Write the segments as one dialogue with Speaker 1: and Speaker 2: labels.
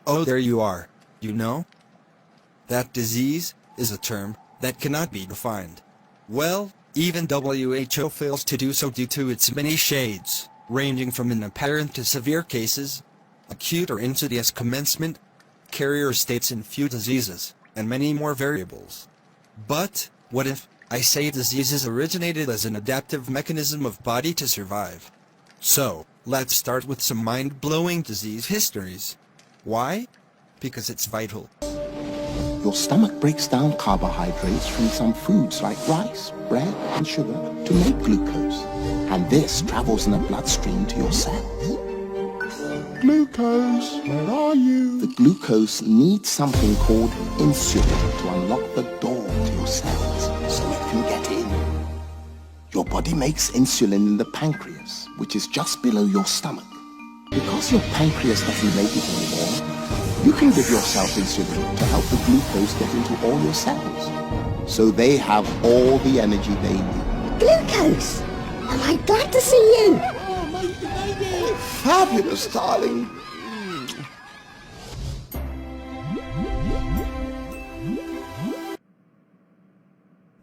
Speaker 1: Oh, there you are. You know? That disease is a term that cannot be defined. Well, even WHO fails to do so due to its many shades, ranging from inapparent to severe cases, acute or insidious commencement, carrier states in few diseases, and many more variables. But, what if, I say diseases originated as an adaptive mechanism of body to survive? So, let's start with some mind-blowing disease histories. Why? Because it's vital.
Speaker 2: Your stomach breaks down carbohydrates from some foods like rice, bread, and sugar to make glucose. And this travels in the bloodstream to your cells. Glucose, where are you? The glucose needs something called insulin to unlock the door to your cells so it can get in. Your body makes insulin in the pancreas, which is just below your stomach. Because your pancreas doesn't make it anymore, you can give yourself insulin to help the glucose get into all your cells, so they have all the energy they need.
Speaker 3: Glucose! Am I glad to see you?
Speaker 2: Oh, baby! Fabulous, darling.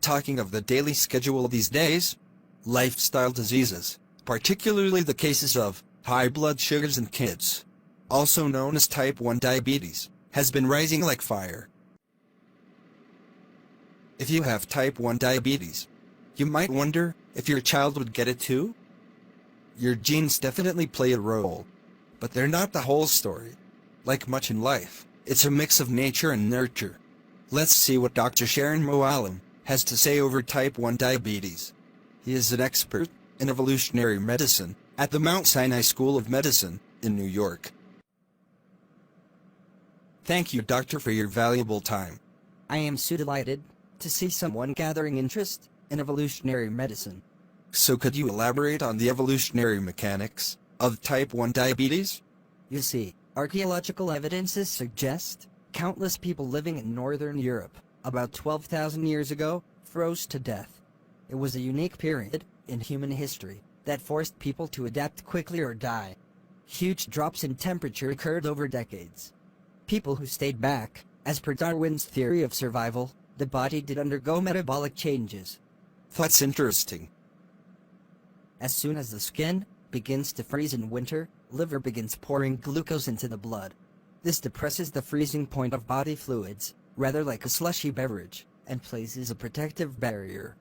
Speaker 1: Talking of the daily schedule these days, lifestyle diseases, particularly the cases of high blood sugars in kids, also known as type 1 diabetes, has been rising like fire. If you have type 1 diabetes, you might wonder if your child would get it too? Your genes definitely play a role, but they're not the whole story. Like much in life, it's a mix of nature and nurture. Let's see what Dr. Sharon Moalem has to say over type 1 diabetes. He is an expert in evolutionary medicine at the Mount Sinai School of Medicine in New York. Thank you, Doctor, for your valuable time.
Speaker 4: I am so delighted to see someone gathering interest in evolutionary medicine.
Speaker 1: So could you elaborate on the evolutionary mechanics of type 1 diabetes?
Speaker 4: You see, archaeological evidences suggest countless people living in northern Europe about 12,000 years ago froze to death. It was a unique period in human history that forced people to adapt quickly or die. Huge drops in temperature occurred over decades. People who stayed back, as per Darwin's theory of survival, the body did undergo metabolic changes.
Speaker 1: That's interesting.
Speaker 4: As soon as the skin begins to freeze in winter, liver begins pouring glucose into the blood. This depresses the freezing point of body fluids, rather like a slushy beverage, and places a protective barrier.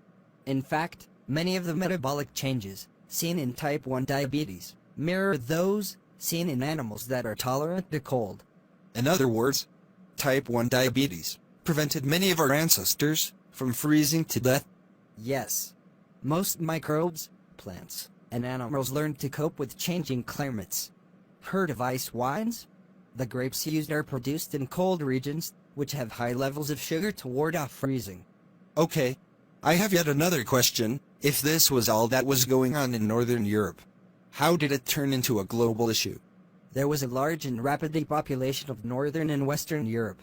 Speaker 4: In fact, many of the metabolic changes seen in type 1 diabetes mirror those seen in animals that are tolerant to cold.
Speaker 1: In other words, type 1 diabetes prevented many of our ancestors from freezing to death.
Speaker 4: Yes. Most microbes, plants, and animals learned to cope with changing climates. Heard of ice wines? The grapes used are produced in cold regions, which have high levels of sugar to ward off freezing.
Speaker 1: Okay, I have yet another question. If this was all that was going on in Northern Europe, how did it turn into a global issue?
Speaker 4: There was a large and rapid population of Northern and Western Europe.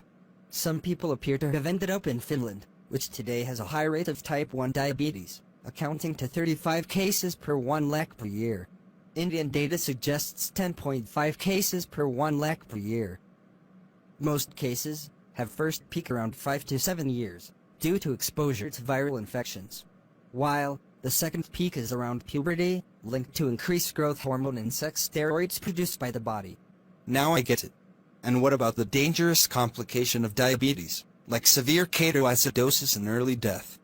Speaker 4: Some people appear to have ended up in Finland, which today has a high rate of type 1 diabetes, accounting to 35 cases per 1 lakh per year. Indian data suggests 10.5 cases per 1 lakh per year. Most cases have first peak around 5 to 7 years, due to exposure to viral infections, while the second peak is around puberty, linked to increased growth hormone and sex steroids produced by the body.
Speaker 1: Now I get it. And what about the dangerous complication of diabetes, like severe ketoacidosis and early death?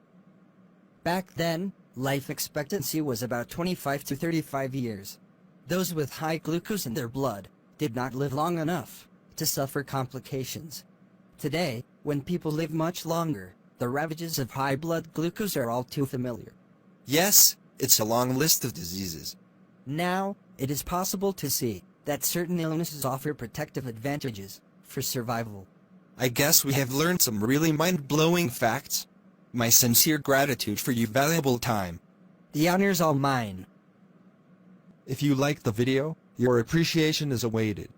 Speaker 4: Back then, life expectancy was about 25 to 35 years. Those with high glucose in their blood did not live long enough to suffer complications. Today, when people live much longer, the ravages of high blood glucose are all too familiar.
Speaker 1: Yes, it's a long list of diseases.
Speaker 4: Now, it is possible to see that certain illnesses offer protective advantages for survival.
Speaker 1: I guess we have learned some really mind-blowing facts. My sincere gratitude for your valuable time.
Speaker 4: The honor's all mine.
Speaker 1: If you liked the video, your appreciation is awaited.